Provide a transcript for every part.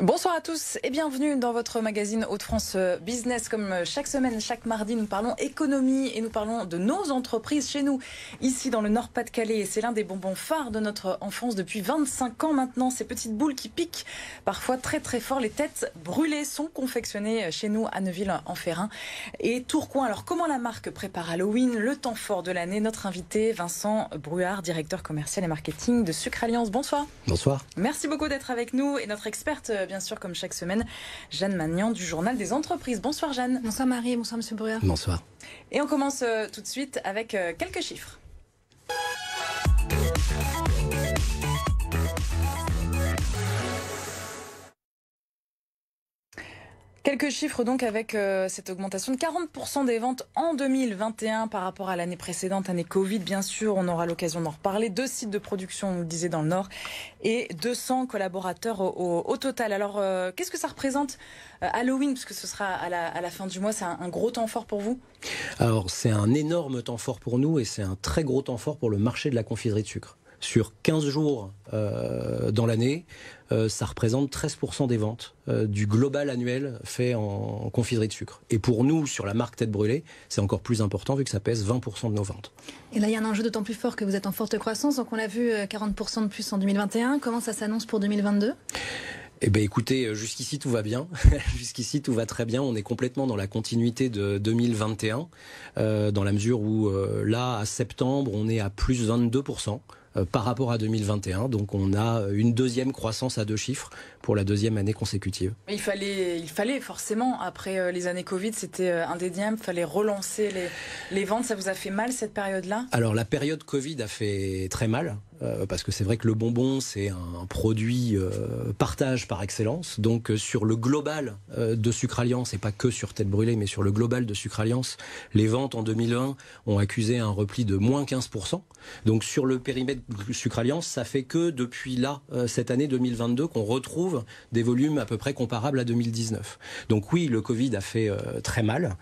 Bonsoir à tous et bienvenue dans votre magazine Hauts-de-France Business. Comme chaque semaine, chaque mardi, nous parlons économie et nous parlons de nos entreprises chez nous, ici dans le Nord-Pas-de-Calais. Et c'est l'un des bonbons phares de notre enfance depuis 25 ans maintenant. Ces petites boules qui piquent parfois très très fort. Les têtes brûlées sont confectionnées chez nous à Neuville-en-Ferrain et Tourcoing. Alors comment la marque prépare Halloween, le temps fort de l'année? Notre invité Vincent Bruard, directeur commercial et marketing de Sucre Alliance. Bonsoir. Bonsoir. Merci beaucoup d'être avec nous et notre experte, bien sûr, comme chaque semaine, Jeanne Magnan du Journal des Entreprises. Bonsoir Jeanne. Bonsoir Marie, bonsoir Monsieur Bruard. Bonsoir. Et on commence tout de suite avec quelques chiffres. Quelques chiffres donc avec cette augmentation de 40% des ventes en 2021 par rapport à l'année précédente, année Covid bien sûr, on aura l'occasion d'en reparler. 2 sites de production, on le disait, dans le Nord et 200 collaborateurs au total. Alors qu'est-ce que ça représente Halloween, puisque ce sera à la fin du mois, c'est un gros temps fort pour vous? Alors c'est un énorme temps fort pour nous et c'est un très gros temps fort pour le marché de la confiserie de sucre. Sur 15 jours dans l'année, ça représente 13% des ventes du global annuel fait en confiserie de sucre. Et pour nous, sur la marque Tête Brûlée, c'est encore plus important vu que ça pèse 20% de nos ventes. Et là, il y a un enjeu d'autant plus fort que vous êtes en forte croissance. Donc on l'a vu, 40% de plus en 2021. Comment ça s'annonce pour 2022 ? Eh bien écoutez, jusqu'ici tout va bien, jusqu'ici tout va très bien, on est complètement dans la continuité de 2021, dans la mesure où là, à septembre, on est à plus 22%. Par rapport à 2021, donc on a une deuxième croissance à 2 chiffres pour la deuxième année consécutive. Il fallait forcément, après les années Covid, c'était indéniable, il fallait relancer les ventes. Ça vous a fait mal cette période-là? Alors la période Covid a fait très mal, parce que c'est vrai que le bonbon c'est un produit partage par excellence, donc sur le global de Sucre Alliance, et pas que sur Tête Brûlée, mais sur le global de Sucre Alliance, les ventes en 2020 ont accusé un repli de moins 15%, donc sur le périmètre Sucre Alliance, ça fait que depuis là, cette année 2022, qu'on retrouve des volumes à peu près comparables à 2019. Donc oui, le Covid a fait très mal.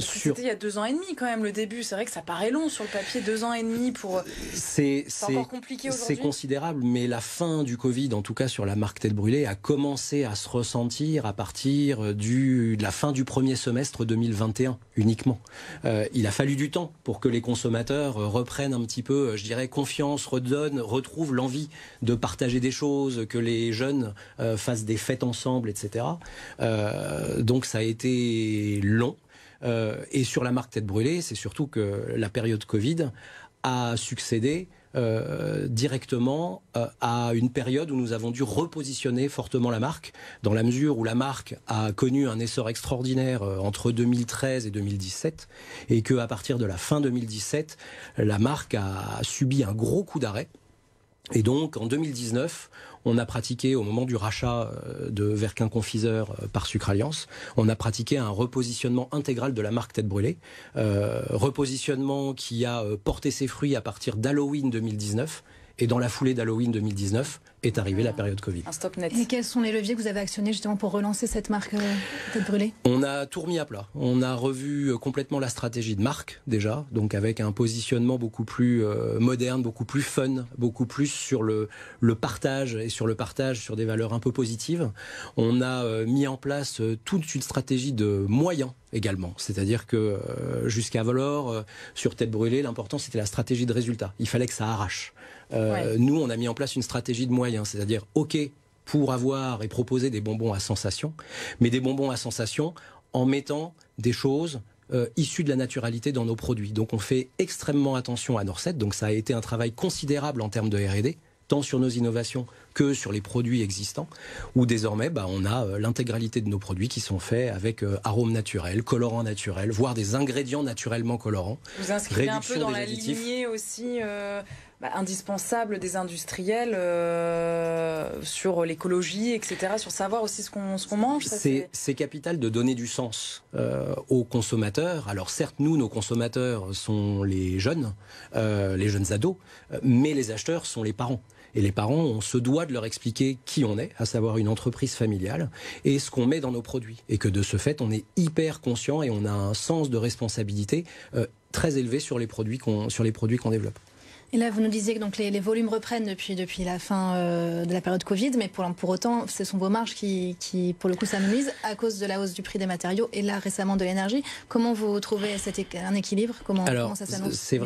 C'était il y a 2 ans et demi quand même le début. C'est vrai que ça paraît long sur le papier, 2 ans et demi pour. C'est encore compliqué aujourd'hui. C'est considérable, mais la fin du Covid, en tout cas sur la marque Tête Brûlée, a commencé à se ressentir à partir de la fin du premier semestre 2021 uniquement. Il a fallu du temps pour que les consommateurs reprennent un petit peu, je dirais, confiance, retrouvent l'envie de partager des choses, que les jeunes fassent des fêtes ensemble, etc. Donc ça a été long. Et sur la marque Tête Brûlée, c'est surtout que la période Covid a succédé directement à une période où nous avons dû repositionner fortement la marque, dans la mesure où la marque a connu un essor extraordinaire entre 2013 et 2017, et qu'à partir de la fin 2017, la marque a subi un gros coup d'arrêt. Et donc en 2019, on a pratiqué, au moment du rachat de Verquin Confiseur par Sucre Alliance, on a pratiqué un repositionnement intégral de la marque Tête Brûlée. Repositionnement qui a porté ses fruits à partir d'Halloween 2019. Et dans la foulée d'Halloween 2019 est arrivée la période Covid. Un stop net. Et quels sont les leviers que vous avez actionnés justement pour relancer cette marque Tête Brûlée? On a tout remis à plat. On a revu complètement la stratégie de marque déjà, donc avec un positionnement beaucoup plus moderne, beaucoup plus fun, beaucoup plus sur le partage et sur le partage sur des valeurs un peu positives. On a mis en place toute une stratégie de moyens également. C'est-à-dire que jusqu'à Valor, sur Tête Brûlée, l'important c'était la stratégie de résultat. Il fallait que ça arrache. Nous, on a mis en place une stratégie de moyens, c'est-à-dire, OK, pour avoir et proposer des bonbons à sensation, mais des bonbons à sensation en mettant des choses issues de la naturalité dans nos produits. Donc on fait extrêmement attention à nos recettes, donc ça a été un travail considérable en termes de R&D, tant sur nos innovations que sur les produits existants, où désormais on a l'intégralité de nos produits qui sont faits avec arômes naturels, colorants naturels, voire des ingrédients naturellement colorants. Vous inscrivez un peu dans la lignée aussi indispensable des industriels sur l'écologie, etc., sur savoir aussi ce qu'on mange. C'est capital de donner du sens aux consommateurs. Alors certes, nous, nos consommateurs sont les jeunes ados, mais les acheteurs sont les parents. Et les parents, on se doit de leur expliquer qui on est, à savoir une entreprise familiale, et ce qu'on met dans nos produits. Et que de ce fait, on est hyper conscient et on a un sens de responsabilité très élevé sur les produits qu'on développe. Et là, vous nous disiez que donc, les volumes reprennent depuis la fin de la période Covid, mais pour autant, ce sont vos marges qui pour le coup, s'amenuisent à cause de la hausse du prix des matériaux et là, récemment, de l'énergie. Comment vous trouvez un équilibre? Comment ça s'annonce? C'est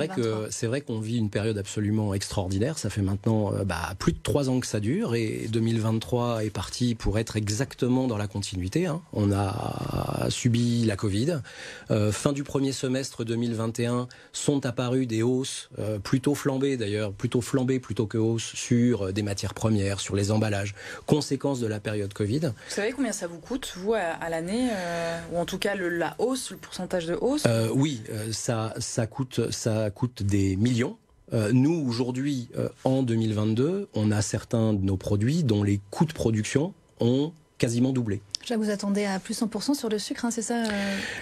vrai qu'on vit une période absolument extraordinaire. Ça fait maintenant plus de 3 ans que ça dure et 2023 est parti pour être exactement dans la continuité. Hein. On a subi la Covid. Fin du premier semestre 2021, sont apparues des hausses plutôt flambées plutôt que hausses sur des matières premières, sur les emballages, conséquence de la période Covid. Vous savez combien ça vous coûte, vous, à l'année, ou en tout cas la hausse, le pourcentage de hausse? Oui, ça coûte des millions. Nous, aujourd'hui, en 2022, on a certains de nos produits dont les coûts de production ont quasiment doublé. Là, vous attendez à plus 100% sur le sucre, hein, c'est ça?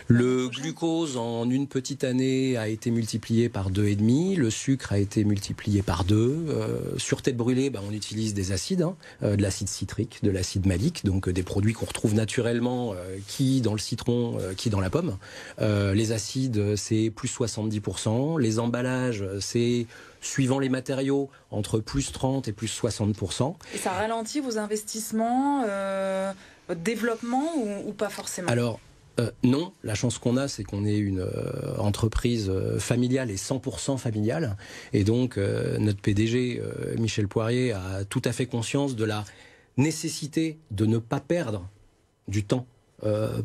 Le glucose, en une petite année, a été multiplié par 2,5. Le sucre a été multiplié par 2. Sur tête brûlée, on utilise des acides, de l'acide citrique, de l'acide malique, donc des produits qu'on retrouve naturellement, qui dans le citron, qui dans la pomme. Les acides, c'est plus 70%. Les emballages, c'est... suivant les matériaux, entre plus 30 et plus 60%. Et ça ralentit vos investissements, votre développement ou pas forcément? Alors, non. La chance qu'on a, c'est qu'on est une entreprise familiale et 100% familiale. Et donc, notre PDG, Michel Poirier, a tout à fait conscience de la nécessité de ne pas perdre du temps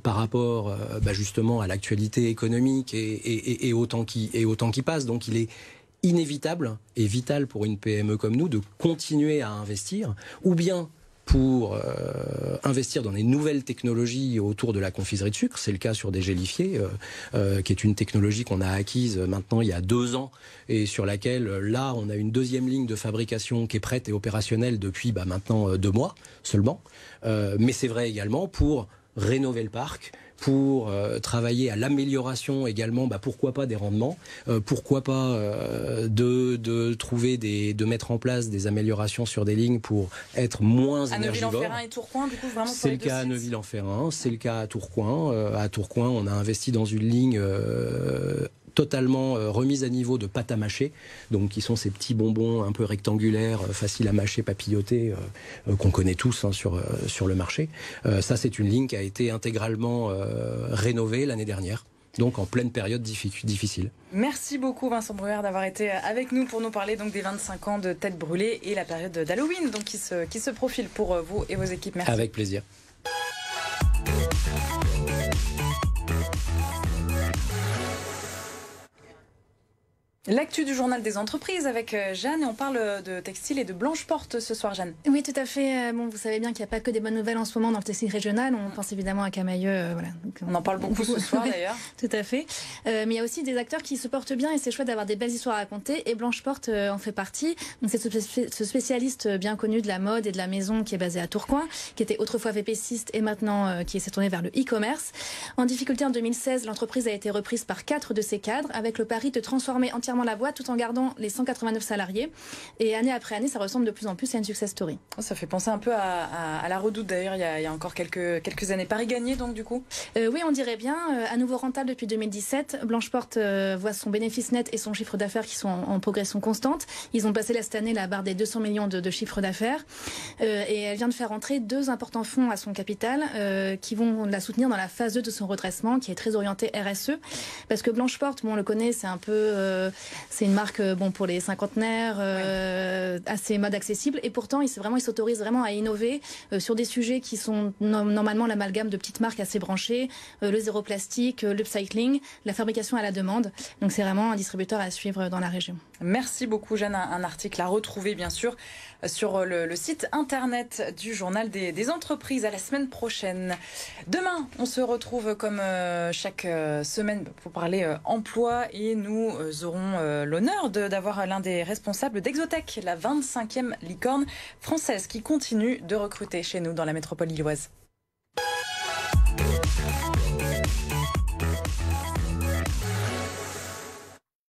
par rapport justement à l'actualité économique et au temps qui passe. Donc, il est inévitable et vital pour une PME comme nous de continuer à investir, ou bien pour investir dans des nouvelles technologies autour de la confiserie de sucre. C'est le cas sur des gélifiés, qui est une technologie qu'on a acquise maintenant il y a 2 ans et sur laquelle, là, on a une deuxième ligne de fabrication qui est prête et opérationnelle depuis maintenant 2 mois seulement. Mais c'est vrai également pour rénover le parc, pour travailler à l'amélioration également, pourquoi pas des rendements, pourquoi pas de mettre en place des améliorations sur des lignes pour être moins énergivore. À Neuville-en-Ferrain et Tourcoing, du coup, vraiment. C'est le cas à Neuville-en-Ferrain, c'est le cas à Tourcoing. À Tourcoing, on a investi dans une ligne totalement remise à niveau de pâte à mâcher, donc qui sont ces petits bonbons un peu rectangulaires, faciles à mâcher, papilloter, qu'on connaît tous sur le marché. Ça, c'est une ligne qui a été intégralement rénovée l'année dernière, donc en pleine période difficile. Merci beaucoup Vincent Bruyère d'avoir été avec nous pour nous parler donc des 25 ans de Tête Brûlée et la période d'Halloween donc qui se profile pour vous et vos équipes. Merci. Avec plaisir. L'actu du journal des entreprises avec Jeanne et on parle de textile et de Blanche-Porte ce soir, Jeanne. Oui, tout à fait. Bon, vous savez bien qu'il n'y a pas que des bonnes nouvelles en ce moment dans le textile régional. On pense évidemment à Camaïeu. Voilà. Donc, on en parle beaucoup ce soir d'ailleurs. Tout à fait. Mais il y a aussi des acteurs qui se portent bien et c'est chouette d'avoir des belles histoires à raconter. Et Blanche-Porte en fait partie. Donc, c'est ce spécialiste bien connu de la mode et de la maison qui est basé à Tourcoing, qui était autrefois VPCiste et maintenant qui s'est tourné vers le e-commerce. En difficulté en 2016, l'entreprise a été reprise par 4 de ses cadres avec le pari de transformer entièrement la boîte tout en gardant les 189 salariés. Et année après année, ça ressemble de plus en plus à une success story. Ça fait penser un peu à la Redoute d'ailleurs, il y a encore quelques années. Paris gagné donc du coup oui, on dirait bien. À nouveau rentable depuis 2017. Blanche-Porte voit son bénéfice net et son chiffre d'affaires qui sont en progression constante. Ils ont passé cette année la barre des 200 millions de chiffre d'affaires. Et elle vient de faire entrer 2 importants fonds à son capital qui vont la soutenir dans la phase 2 de son redressement qui est très orientée RSE. Parce que Blanche-Porte, on le connaît, c'est un peu... c'est une marque pour les cinquantenaires, assez mode accessible. Et pourtant, il s'autorise vraiment à innover sur des sujets qui sont normalement l'amalgame de petites marques assez branchées, le zéro plastique, l'upcycling, la fabrication à la demande. Donc c'est vraiment un distributeur à suivre dans la région. Merci beaucoup Jeanne. Un article à retrouver bien sûr sur le site internet du journal des entreprises. À la semaine prochaine. Demain, on se retrouve comme chaque semaine pour parler emploi et nous aurons l'honneur d'avoir l'un des responsables d'Exotech, la 25e licorne française qui continue de recruter chez nous dans la métropole lilloise.